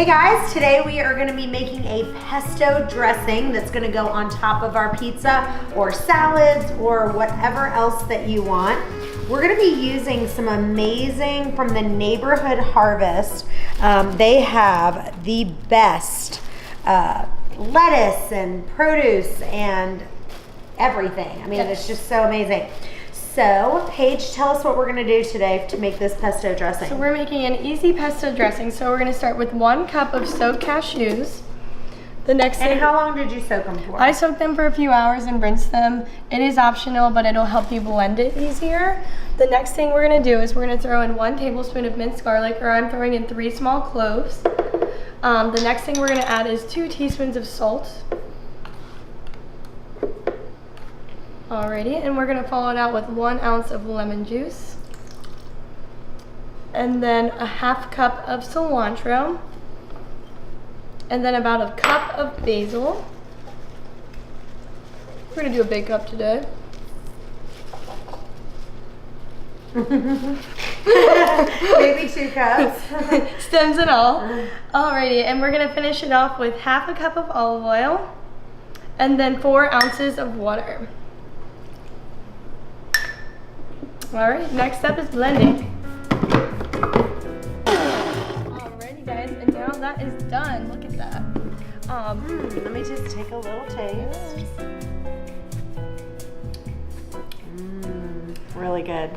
Hey guys, today we are gonna be making a pesto dressing that's gonna go on top of our pizza or salads or whatever else that you want. We're gonna be using some amazing from the Neighborhood Harvest. They have the best lettuce and produce and everything. I mean, it's just so amazing. So, Paige, tell us what we're gonna do today to make this pesto dressing. So we're making an easy pesto dressing. So we're gonna start with 1 cup of soaked cashews. The next thing. And how long did you soak them for? I soaked them for a few hours and rinsed them. It is optional, but it'll help you blend it easier. The next thing we're gonna do is we're gonna throw in 1 tablespoon of minced garlic, or I'm throwing in 3 small cloves. The next thing we're gonna add is 2 teaspoons of salt. Alrighty, and we're gonna follow it out with 1 ounce of lemon juice. And then a 1/2 cup of cilantro. And then about a cup of basil. We're gonna do a big cup today. Maybe 2 cups. Stems and all. Alrighty, and we're gonna finish it off with 1/2 cup of olive oil. And then 4 ounces of water. Alright, next step is blending. Alrighty guys, and now that is done. Look at that. Let me just take a little taste. Really good.